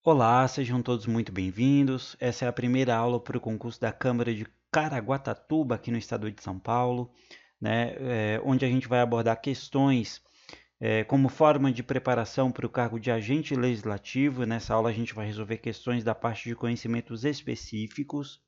Olá, sejam todos muito bem-vindos. Essa é a primeira aula para o concurso da Câmara de Caraguatatuba, aqui no estado de São Paulo, né, onde a gente vai abordar questões como forma de preparação para o cargo de agente legislativo. Nessa aula a gente vai resolver questões da parte de conhecimentos específicos.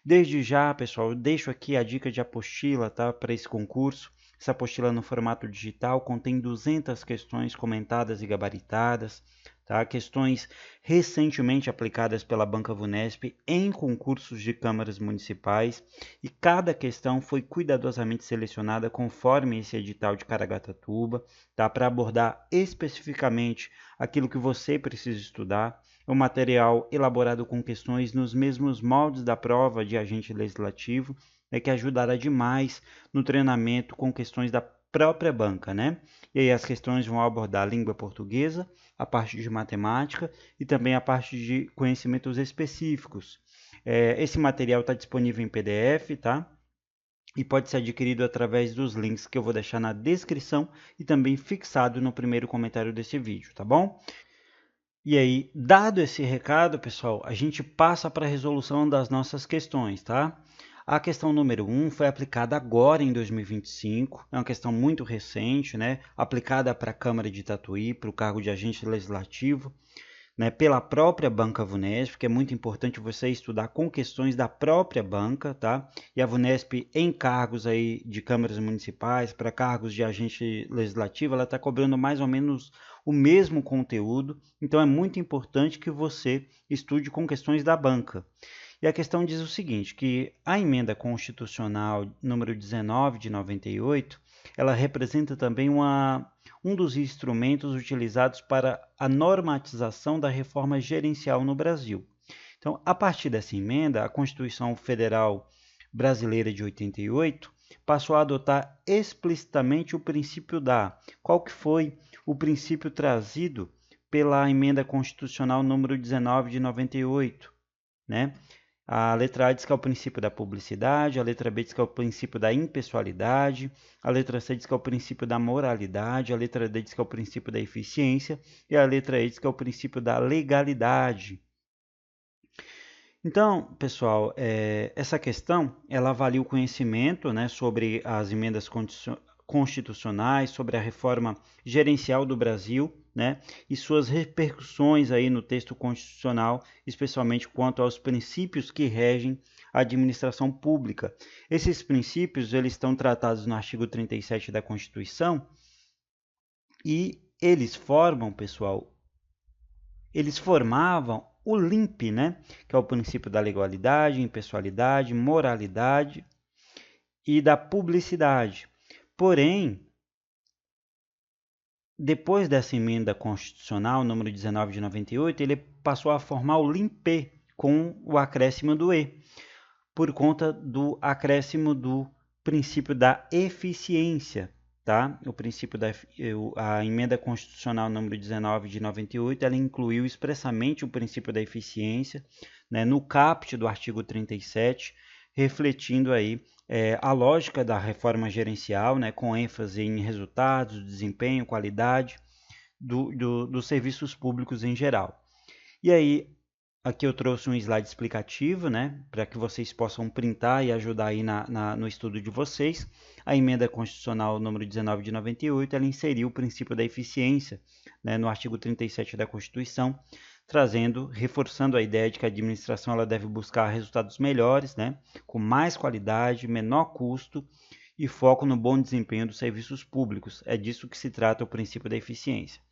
Desde já, pessoal, eu deixo aqui a dica de apostila, tá, para esse concurso. Essa apostila no formato digital contém 200 questões comentadas e gabaritadas, tá? Questões recentemente aplicadas pela Banca Vunesp em concursos de câmaras municipais, e cada questão foi cuidadosamente selecionada conforme esse edital de Caraguatatuba, tá? Para abordar especificamente aquilo que você precisa estudar. É um material elaborado com questões nos mesmos moldes da prova de agente legislativo, que ajudará demais no treinamento com questões da própria banca, né? E aí as questões vão abordar a língua portuguesa, a parte de matemática e também a parte de conhecimentos específicos. Esse material está disponível em PDF, tá? E pode ser adquirido através dos links que eu vou deixar na descrição e também fixado no primeiro comentário desse vídeo, tá bom? E aí, dado esse recado, pessoal, a gente passa para a resolução das nossas questões, tá? A questão número 1 foi aplicada agora em 2025, é uma questão muito recente, né? Aplicada para a Câmara de Tatuí, para o cargo de agente legislativo, né? Pela própria Banca Vunesp, que é muito importante você estudar com questões da própria banca, tá? E a Vunesp, em cargos aí de câmaras municipais, para cargos de agente legislativo, ela está cobrando mais ou menos o mesmo conteúdo, então é muito importante que você estude com questões da banca. E a questão diz o seguinte, que a emenda constitucional número 19 de 98, ela representa também um dos instrumentos utilizados para a normatização da reforma gerencial no Brasil. Então, a partir dessa emenda, a Constituição Federal Brasileira de 88 passou a adotar explicitamente o princípio Qual que foi o princípio trazido pela emenda constitucional número 19 de 98, né? A letra A diz que é o princípio da publicidade, a letra B diz que é o princípio da impessoalidade, a letra C diz que é o princípio da moralidade, a letra D diz que é o princípio da eficiência e a letra E diz que é o princípio da legalidade. Então, pessoal, essa questão ela avalia o conhecimento, né, sobre as emendas constitucionais, sobre a reforma gerencial do Brasil, né, e suas repercussões aí no texto constitucional, especialmente quanto aos princípios que regem a administração pública. Esses princípios eles estão tratados no artigo 37 da Constituição e eles formam, pessoal, eles formavam o LIMP, né? Que é o princípio da legalidade, impessoalidade, moralidade e da publicidade. Porém, depois dessa emenda constitucional, número 19 de 98, ele passou a formar o LIMP com o acréscimo do E, por conta do acréscimo do princípio da eficiência, tá? O princípio a emenda constitucional número 19 de 98, ela incluiu expressamente o princípio da eficiência, né, no caput do artigo 37, refletindo aí a lógica da reforma gerencial, né, com ênfase em resultados, desempenho, qualidade dos serviços públicos em geral. E aí, aqui eu trouxe um slide explicativo, né, para que vocês possam printar e ajudar aí no estudo de vocês. A emenda constitucional número 19 de 98, ela inseriu o princípio da eficiência, né, no artigo 37 da Constituição, reforçando a ideia de que a administração ela deve buscar resultados melhores, né, com mais qualidade, menor custo e foco no bom desempenho dos serviços públicos. É disso que se trata o princípio da eficiência.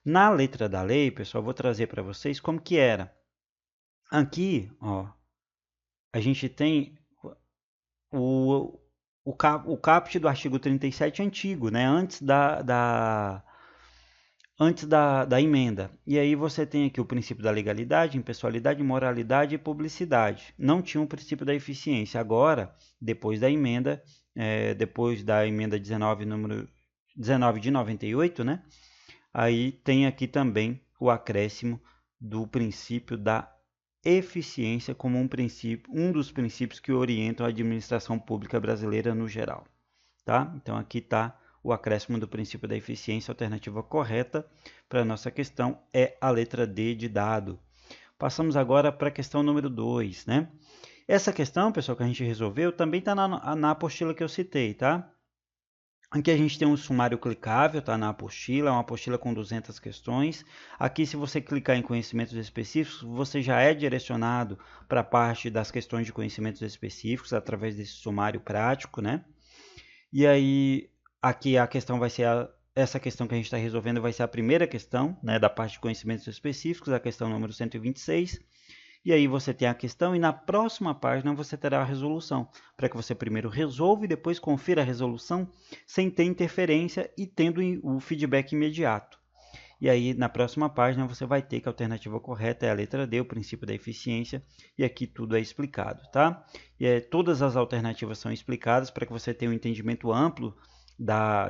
Na letra da lei, pessoal, vou trazer para vocês como que era. Aqui, ó, a gente tem o, o caput do artigo 37 antigo, né? Antes da emenda. E aí você tem aqui o princípio da legalidade, impessoalidade, moralidade e publicidade. Não tinha o princípio da eficiência. Agora, depois da emenda 19, número 19 de 98, né? Aí tem aqui também o acréscimo do princípio da eficiência como um dos princípios que orientam a administração pública brasileira no geral. Tá? Então aqui está o acréscimo do princípio da eficiência. A alternativa correta para a nossa questão é a letra D de dado. Passamos agora para a questão número 2, né? Essa questão, pessoal, que a gente resolveu, também está na apostila que eu citei, tá? Aqui a gente tem um sumário clicável, tá, na apostila, é uma apostila com 200 questões. Aqui, se você clicar em conhecimentos específicos, você já é direcionado para a parte das questões de conhecimentos específicos, através desse sumário prático, né? E aí, aqui a questão vai ser essa questão que a gente está resolvendo vai ser a primeira questão, né, da parte de conhecimentos específicos, a questão número 126. E aí você tem a questão e na próxima página você terá a resolução, para que você primeiro resolva e depois confira a resolução sem ter interferência e tendo o feedback imediato. E aí na próxima página você vai ter que a alternativa correta é a letra D, o princípio da eficiência, e aqui tudo é explicado, tá? Todas as alternativas são explicadas para que você tenha um entendimento amplo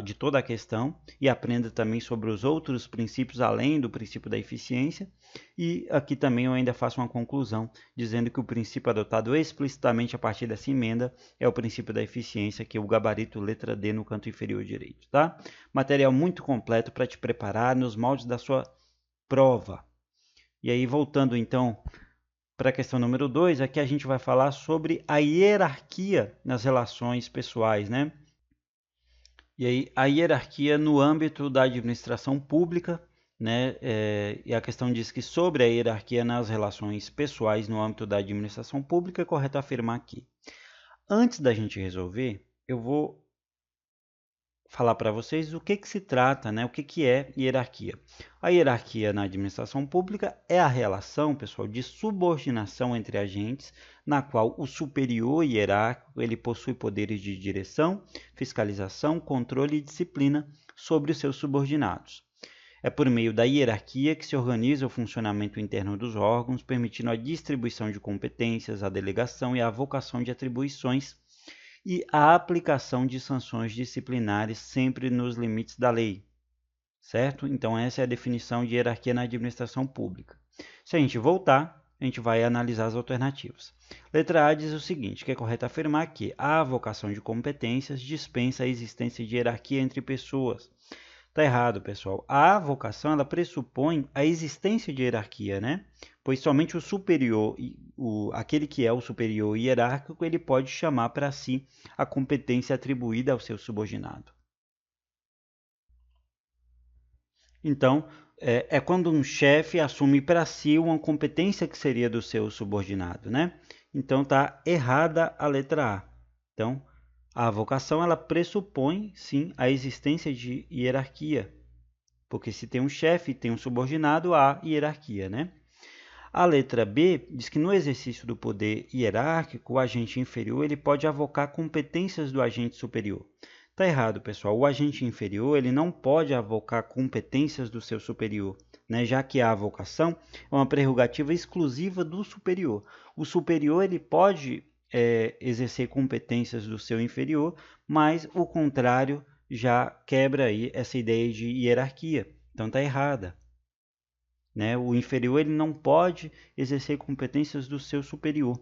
de toda a questão e aprenda também sobre os outros princípios além do princípio da eficiência. E aqui também eu ainda faço uma conclusão dizendo que o princípio adotado explicitamente a partir dessa emenda é o princípio da eficiência, que é o gabarito letra D no canto inferior direito, tá? Material muito completo para te preparar nos moldes da sua prova. E aí voltando então para a questão número 2, aqui a gente vai falar sobre a hierarquia nas relações pessoais, né? E aí, a hierarquia no âmbito da administração pública, né? E a questão diz que sobre a hierarquia nas relações pessoais no âmbito da administração pública, é correto afirmar aqui. Antes da gente resolver, eu vou falar para vocês o que se trata, né? O que é hierarquia. A hierarquia na administração pública é a relação, pessoal, de subordinação entre agentes, na qual o superior hierárquico ele possui poderes de direção, fiscalização, controle e disciplina sobre os seus subordinados. É por meio da hierarquia que se organiza o funcionamento interno dos órgãos, permitindo a distribuição de competências, a delegação e a avocação de atribuições e a aplicação de sanções disciplinares sempre nos limites da lei, certo? Então essa é a definição de hierarquia na administração pública. Se a gente voltar, a gente vai analisar as alternativas. Letra A diz o seguinte, que é correto afirmar que a avocação de competências dispensa a existência de hierarquia entre pessoas. Está errado, pessoal. A avocação ela pressupõe a existência de hierarquia, né? Pois somente o superior, aquele que é o superior hierárquico, ele pode chamar para si a competência atribuída ao seu subordinado. Então, é quando um chefe assume para si uma competência que seria do seu subordinado, né? Então, está errada a letra A. Então, a avocação ela pressupõe, sim, a existência de hierarquia, porque se tem um chefe e tem um subordinado, há hierarquia, né? A letra B diz que no exercício do poder hierárquico, o agente inferior ele pode avocar competências do agente superior. Está errado, pessoal. O agente inferior ele não pode avocar competências do seu superior, né? Já que a avocação é uma prerrogativa exclusiva do superior. O superior ele pode exercer competências do seu inferior, mas o contrário já quebra aí essa ideia de hierarquia. Então está errada. Né? O inferior ele não pode exercer competências do seu superior.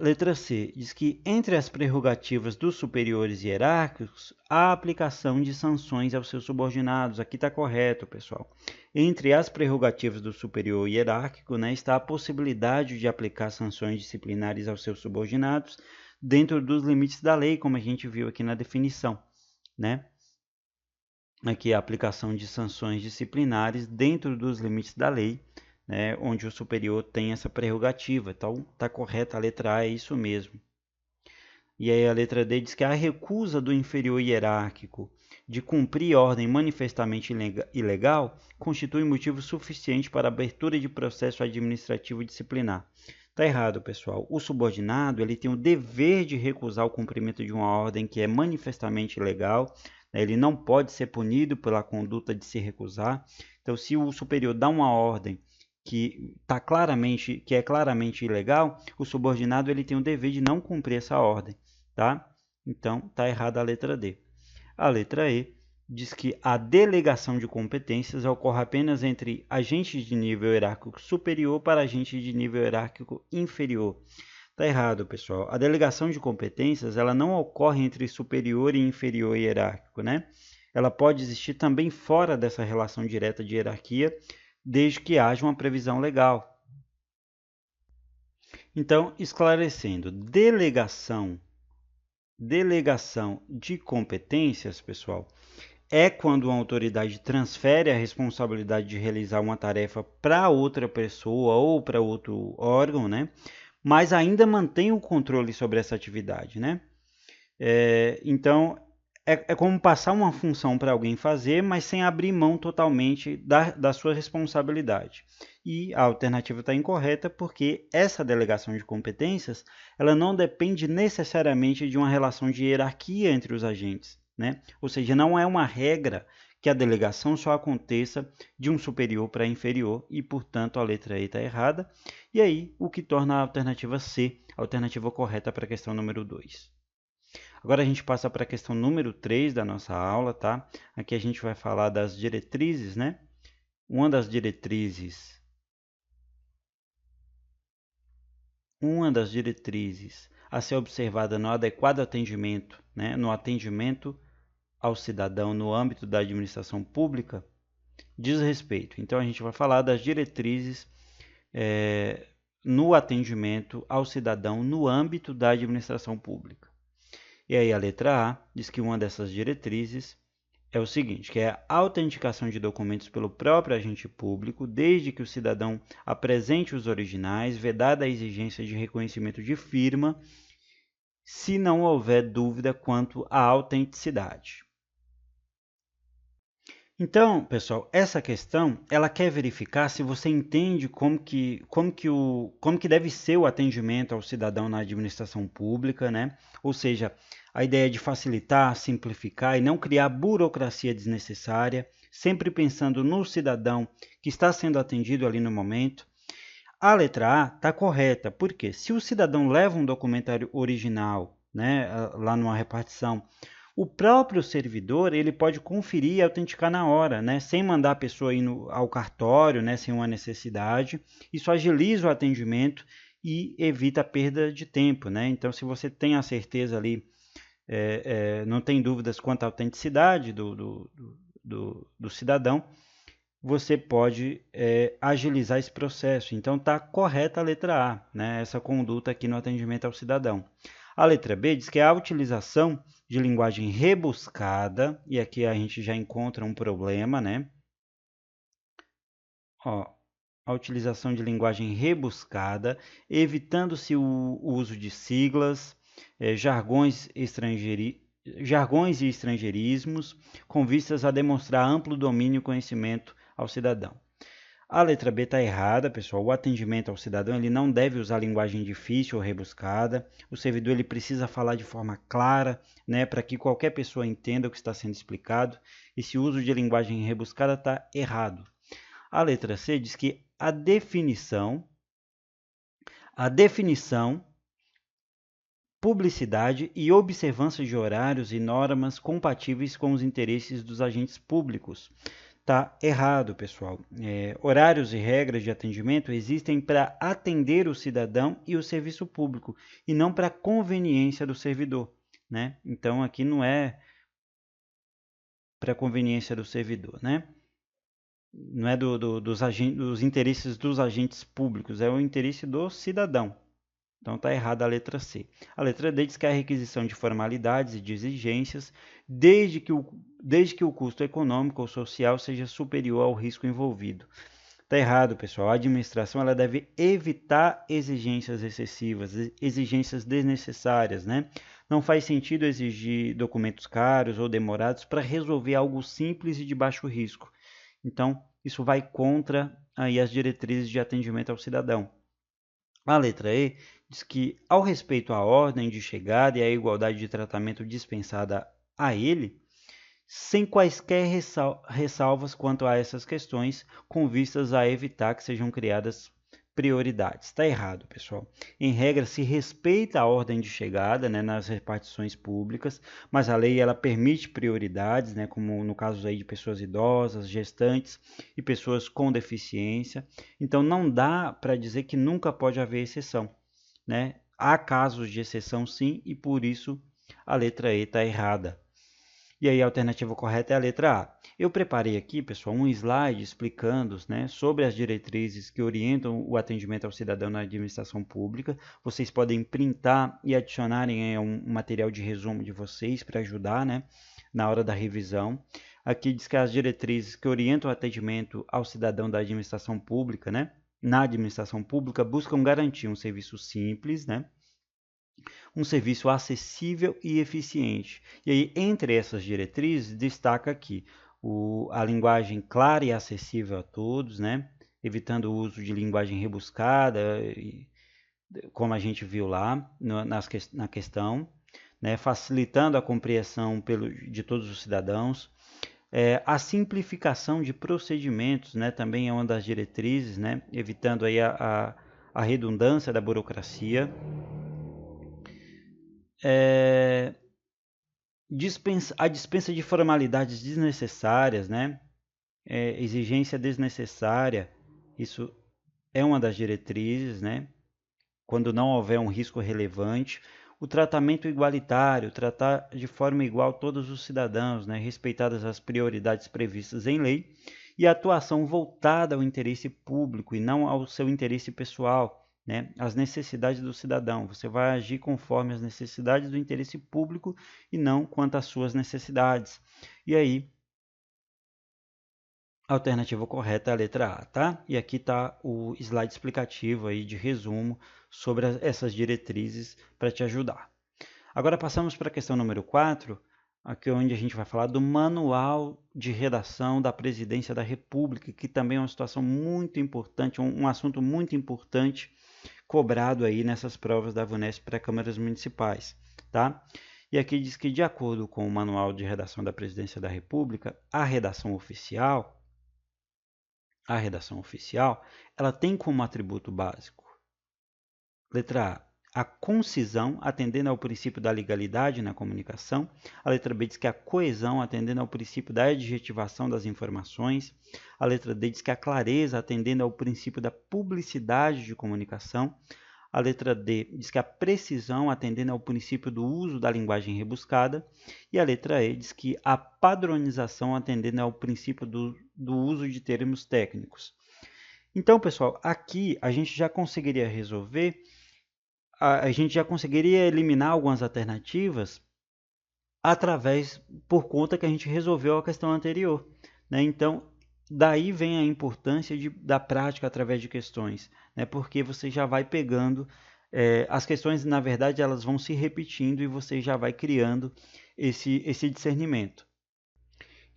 Letra C diz que entre as prerrogativas dos superiores hierárquicos, há a aplicação de sanções aos seus subordinados. Aqui está correto, pessoal. Entre as prerrogativas do superior hierárquico, né, está a possibilidade de aplicar sanções disciplinares aos seus subordinados dentro dos limites da lei, como a gente viu aqui na definição, né? Aqui a aplicação de sanções disciplinares dentro dos limites da lei, né, onde o superior tem essa prerrogativa. Então, está correta a letra A, é isso mesmo. E aí a letra D diz que a recusa do inferior hierárquico de cumprir ordem manifestamente ilegal constitui motivo suficiente para a abertura de processo administrativo disciplinar. Está errado, pessoal. O subordinado ele tem o dever de recusar o cumprimento de uma ordem que é manifestamente ilegal. Ele não pode ser punido pela conduta de se recusar. Então, se o superior dá uma ordem que é claramente ilegal, o subordinado ele tem o dever de não cumprir essa ordem, tá? Então, está errada a letra D. A letra E diz que a delegação de competências ocorre apenas entre agentes de nível hierárquico superior para agentes de nível hierárquico inferior. Está errado, pessoal. A delegação de competências ela não ocorre entre superior e inferior hierárquico, né? ela pode existir também fora dessa relação direta de hierarquia, desde que haja uma previsão legal. Então, esclarecendo, delegação de competências, pessoal, é quando uma autoridade transfere a responsabilidade de realizar uma tarefa para outra pessoa ou para outro órgão, né? Mas ainda mantém o controle sobre essa atividade, né? Então, é como passar uma função para alguém fazer, mas sem abrir mão totalmente da sua responsabilidade. E a alternativa está incorreta porque essa delegação de competências ela não depende necessariamente de uma relação de hierarquia entre os agentes, né? Ou seja, não é uma regra que a delegação só aconteça de um superior para inferior e, portanto, a letra E está errada. E aí, o que torna a alternativa C a alternativa correta para a questão número 2. Agora a gente passa para a questão número 3 da nossa aula, tá? Aqui a gente vai falar das diretrizes, né? Uma das diretrizes a ser observada no adequado atendimento, né? No atendimento ao cidadão no âmbito da administração pública, diz respeito. Então a gente vai falar das diretrizes no atendimento ao cidadão no âmbito da administração pública. E aí a letra A diz que uma dessas diretrizes é o seguinte, que é a autenticação de documentos pelo próprio agente público, desde que o cidadão apresente os originais, vedada a exigência de reconhecimento de firma, se não houver dúvida quanto à autenticidade. Então, pessoal, essa questão, ela quer verificar se você entende como que deve ser o atendimento ao cidadão na administração pública, né? Ou seja, a ideia de facilitar, simplificar e não criar burocracia desnecessária, sempre pensando no cidadão que está sendo atendido ali no momento. A letra A está correta, porque se o cidadão leva um documentário original, né, lá numa repartição, o próprio servidor ele pode conferir e autenticar na hora, né, sem mandar a pessoa ir ao cartório, né, sem uma necessidade. Isso agiliza o atendimento e evita a perda de tempo, né? Então, se você tem a certeza ali, não tem dúvidas quanto à autenticidade do cidadão, você pode agilizar esse processo. Então, está correta a letra A, né? Essa conduta aqui no atendimento ao cidadão. A letra B diz que a utilização de linguagem rebuscada, e aqui a gente já encontra um problema, né? Ó, a utilização de linguagem rebuscada, evitando-se o uso de siglas, jargões e estrangeirismos, com vistas a demonstrar amplo domínio e conhecimento ao cidadão. A letra B está errada, pessoal. O atendimento ao cidadão ele não deve usar linguagem difícil ou rebuscada. O servidor ele precisa falar de forma clara, né, para que qualquer pessoa entenda o que está sendo explicado. Esse uso de linguagem rebuscada está errado. A letra C diz que a definição, publicidade e observância de horários e normas compatíveis com os interesses dos agentes públicos. Tá errado, pessoal. Horários e regras de atendimento existem para atender o cidadão e o serviço público, e não para conveniência do servidor, né? Então, aqui não é para conveniência do servidor, né? Não é dos interesses dos agentes públicos, é o interesse do cidadão. Então está errada a letra C. A letra D diz que a requisição de formalidades e de exigências, desde que o custo econômico ou social seja superior ao risco envolvido. Está errado, pessoal. A administração ela deve evitar exigências excessivas, exigências desnecessárias, né? Não faz sentido exigir documentos caros ou demorados para resolver algo simples e de baixo risco. Então, isso vai contra aí as diretrizes de atendimento ao cidadão. A letra E diz que, ao respeito à ordem de chegada e à igualdade de tratamento dispensada a ele, sem quaisquer ressalvas quanto a essas questões, com vistas a evitar que sejam criadas prioridades. Está errado, pessoal. Em regra, se respeita a ordem de chegada, né, nas repartições públicas, mas a lei ela permite prioridades, né, como no caso aí de pessoas idosas, gestantes e pessoas com deficiência. Então, não dá para dizer que nunca pode haver exceção, né? Há casos de exceção, sim, e por isso a letra E está errada. E aí a alternativa correta é a letra A. Eu preparei aqui, pessoal, um slide explicando, né, sobre as diretrizes que orientam o atendimento ao cidadão na administração pública. Vocês podem printar e adicionarem um material de resumo de vocês para ajudar, né, na hora da revisão. Aqui diz que as diretrizes que orientam o atendimento ao cidadão da administração pública, né, na administração pública, buscam garantir um serviço simples, né, um serviço acessível e eficiente. E aí, entre essas diretrizes, destaca aqui a linguagem clara e acessível a todos, né? Evitando o uso de linguagem rebuscada, como a gente viu lá na questão, né? Facilitando a compreensão de todos os cidadãos. A simplificação de procedimentos, né? Também é uma das diretrizes, né? Evitando aí a redundância da burocracia. A dispensa de formalidades desnecessárias, né? Exigência desnecessária, isso é uma das diretrizes, né? Quando não houver um risco relevante. O tratamento igualitário, tratar de forma igual todos os cidadãos, né? Respeitadas as prioridades previstas em lei, e a atuação voltada ao interesse público e não ao seu interesse pessoal, né? As necessidades do cidadão. Você vai agir conforme as necessidades do interesse público e não quanto às suas necessidades. E aí, a alternativa correta é a letra A, tá? E aqui está o slide explicativo aí de resumo sobre essas diretrizes para te ajudar. Agora passamos para a questão número 4, aqui onde a gente vai falar do Manual de Redação da Presidência da República, que também é uma situação muito importante, um assunto muito importante cobrado aí nessas provas da VUNESP para câmaras municipais, tá? E aqui diz que, de acordo com o Manual de Redação da Presidência da República, a redação oficial, ela tem como atributo básico, letra A, a concisão, atendendo ao princípio da legalidade na comunicação. A letra B diz que a coesão, atendendo ao princípio da adjetivação das informações. A letra D diz que a clareza, atendendo ao princípio da publicidade de comunicação. A letra D diz que a precisão, atendendo ao princípio do uso da linguagem rebuscada. E a letra E diz que a padronização, atendendo ao princípio do uso de termos técnicos. Então, pessoal, aqui a gente já conseguiria resolver, a gente já conseguiria eliminar algumas alternativas por conta que a gente resolveu a questão anterior, né? Então, daí vem a importância da prática através de questões, né? Porque você já vai pegando, as questões, na verdade, elas vão se repetindo e você já vai criando esse discernimento.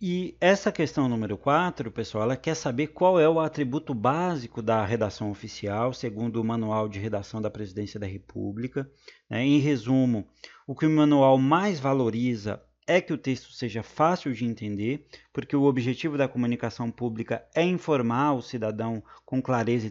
E essa questão número 4, pessoal, ela quer saber qual é o atributo básico da redação oficial, segundo o Manual de Redação da Presidência da República, né? Em resumo, o que o manual mais valoriza é que o texto seja fácil de entender, porque o objetivo da comunicação pública é informar o cidadão com clareza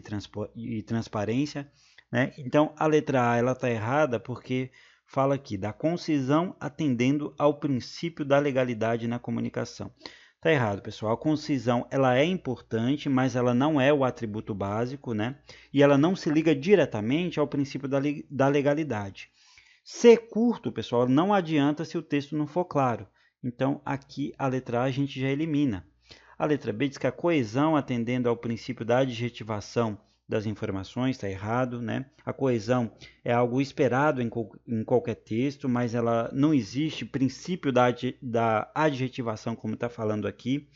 e transparência, né? Então, a letra A ela está errada porque fala aqui da concisão atendendo ao princípio da legalidade na comunicação. Está errado, pessoal. A concisão ela é importante, mas ela não é o atributo básico, né? E ela não se liga diretamente ao princípio da legalidade. Ser curto, pessoal, não adianta se o texto não for claro. Então, aqui a letra A a gente já elimina. A letra B diz que a coesão, atendendo ao princípio da adjetivação das informações, está errado, né? A coesão é algo esperado em qualquer texto, mas ela não existe princípio da adjetivação, como está falando aqui.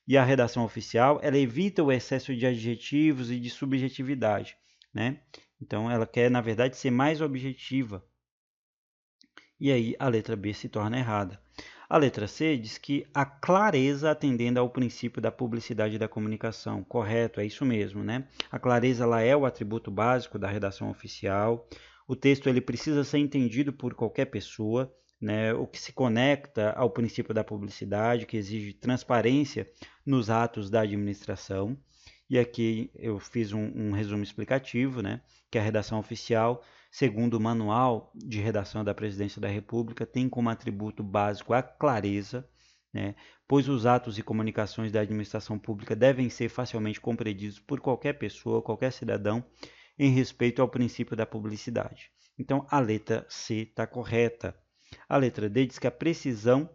E a redação oficial, ela evita o excesso de adjetivos e de subjetividade, né? Então, ela quer, na verdade, ser mais objetiva. E aí, a letra B se torna errada. A letra C diz que a clareza atendendo ao princípio da publicidade da comunicação. Correto, é isso mesmo, né? A clareza ela é o atributo básico da redação oficial. O texto ele precisa ser entendido por qualquer pessoa, né? O que se conecta ao princípio da publicidade, que exige transparência nos atos da administração. E aqui eu fiz um resumo explicativo, né? Que a redação oficial, segundo o Manual de Redação da Presidência da República, tem como atributo básico a clareza, né? Pois os atos e comunicações da administração pública devem ser facilmente compreendidos por qualquer pessoa, qualquer cidadão, em respeito ao princípio da publicidade. Então, a letra C está correta. A letra D diz que a precisão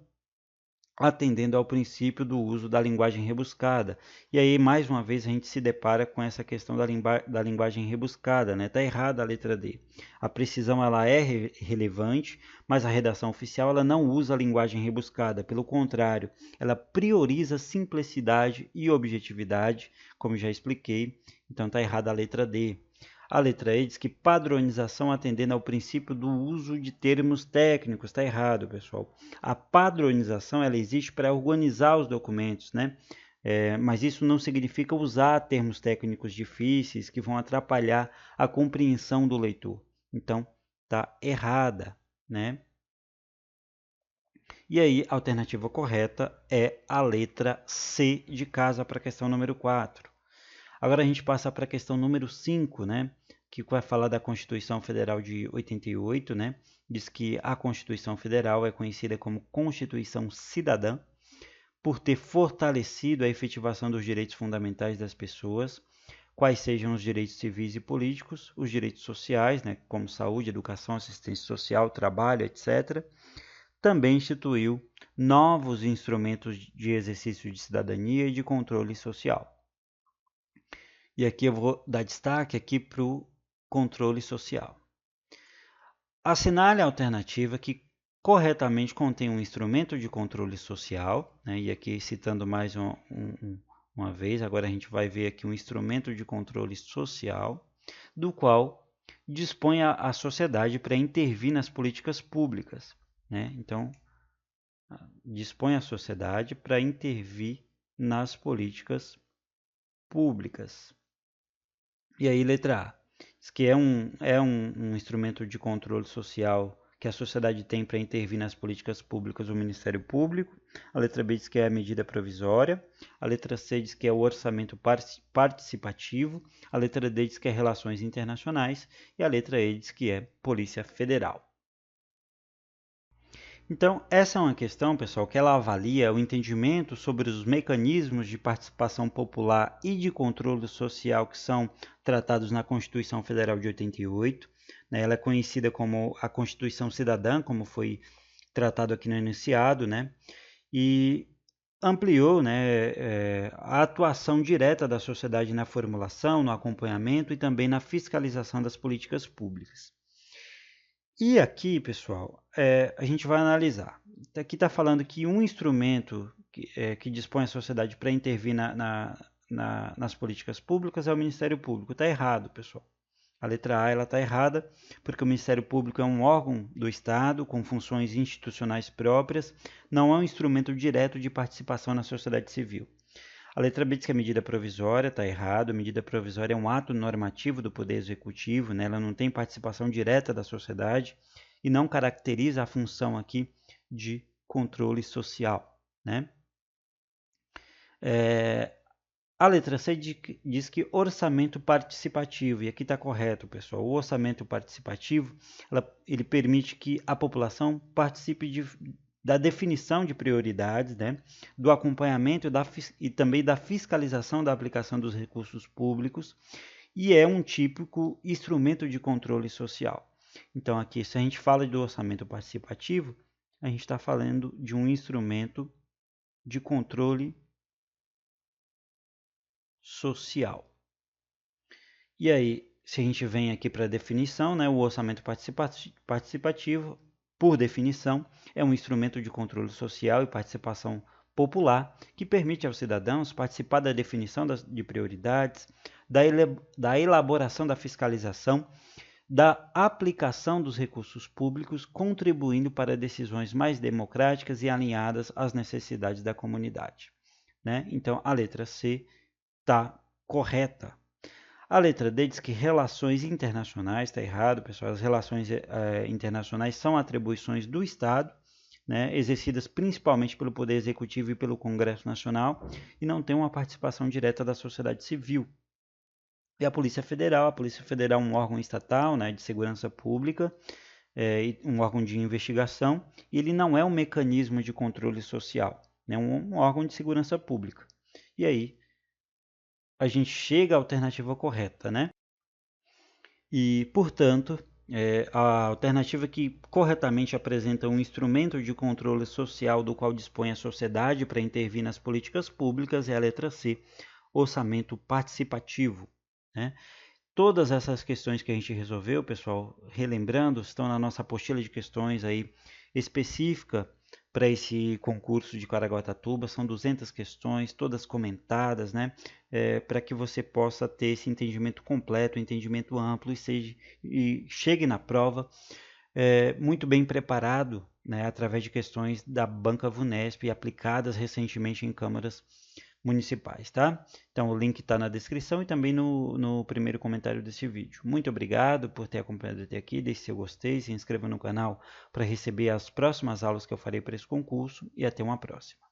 atendendo ao princípio do uso da linguagem rebuscada. E aí, mais uma vez, a gente se depara com essa questão da linguagem rebuscada, né? Está errada a letra D. A precisão ela é relevante, mas a redação oficial ela não usa a linguagem rebuscada. Pelo contrário, ela prioriza simplicidade e objetividade, como já expliquei. Então, está errada a letra D. A letra E diz que padronização atendendo ao princípio do uso de termos técnicos. Está errado, pessoal. A padronização ela existe para organizar os documentos, né? Mas isso não significa usar termos técnicos difíceis que vão atrapalhar a compreensão do leitor. Então, está errada, né? E aí, a alternativa correta é a letra C de casa para a questão número 4. Agora a gente passa para a questão número 5, né? Que vai falar da Constituição Federal de 88, né? Diz que a Constituição Federal é conhecida como Constituição Cidadã por ter fortalecido a efetivação dos direitos fundamentais das pessoas, quais sejam os direitos civis e políticos, os direitos sociais, né, como saúde, educação, assistência social, trabalho, etc. Também instituiu novos instrumentos de exercício de cidadania e de controle social. E aqui eu vou dar destaque aqui para o controle social. Assinale a alternativa que corretamente contém um instrumento de controle social, né? E aqui citando mais uma vez, agora a gente vai ver aqui um instrumento de controle social, do qual dispõe a sociedade para intervir nas políticas públicas, né? Então, dispõe a sociedade para intervir nas políticas públicas. E aí, letra A, diz que é um instrumento de controle social que a sociedade tem para intervir nas políticas públicas do Ministério Público. A letra B diz que é a medida provisória. A letra C diz que é o orçamento participativo. A letra D diz que é relações internacionais. E a letra E diz que é Polícia Federal. Então, essa é uma questão, pessoal, que ela avalia o entendimento sobre os mecanismos de participação popular e de controle social que são tratados na Constituição Federal de 88. Né? Ela é conhecida como a Constituição Cidadã, como foi tratado aqui no enunciado, né? E ampliou, né, a atuação direta da sociedade na formulação, no acompanhamento e também na fiscalização das políticas públicas. E aqui, pessoal, a gente vai analisar. Aqui está falando que um instrumento que dispõe a sociedade para intervir nas políticas públicas é o Ministério Público. Está errado, pessoal. A letra A está errada, porque o Ministério Público é um órgão do Estado com funções institucionais próprias, não é um instrumento direto de participação na sociedade civil. A letra B diz que a medida provisória está errado. A medida provisória é um ato normativo do Poder Executivo, né? Ela não tem participação direta da sociedade e não caracteriza a função aqui de controle social, né? A letra C diz que orçamento participativo, e aqui está correto, pessoal. O orçamento participativo ele permite que a população participe da definição de prioridades, né, do acompanhamento e também da fiscalização da aplicação dos recursos públicos, e é um típico instrumento de controle social. Então, aqui, se a gente fala do orçamento participativo, a gente está falando de um instrumento de controle social. E aí, se a gente vem aqui para a definição, né, o orçamento participativo, por definição, é um instrumento de controle social e participação popular que permite aos cidadãos participar da definição de prioridades, da elaboração da fiscalização, da aplicação dos recursos públicos, contribuindo para decisões mais democráticas e alinhadas às necessidades da comunidade, né? Então, a letra C está correta. A letra D diz que relações internacionais, está errado, pessoal. As relações internacionais são atribuições do Estado, né, exercidas principalmente pelo Poder Executivo e pelo Congresso Nacional, e não tem uma participação direta da sociedade civil. E a Polícia Federal é um órgão estatal, né, de segurança pública, um órgão de investigação, e ele não é um mecanismo de controle social, é um órgão de segurança pública. E aí, a gente chega à alternativa correta, né? E, portanto, A alternativa que corretamente apresenta um instrumento de controle social do qual dispõe a sociedade para intervir nas políticas públicas é a letra C, orçamento participativo, né? Todas essas questões que a gente resolveu, pessoal, relembrando, estão na nossa apostila de questões aí específica para esse concurso de Caraguatatuba. São 200 questões, todas comentadas, né? Para que você possa ter esse entendimento completo, entendimento amplo e chegue na prova muito bem preparado, né? Através de questões da Banca VUNESP aplicadas recentemente em câmaras municipais, tá? Então o link está na descrição e também no primeiro comentário desse vídeo. Muito obrigado por ter acompanhado até aqui, deixe seu gostei, se inscreva no canal para receber as próximas aulas que eu farei para esse concurso e até uma próxima.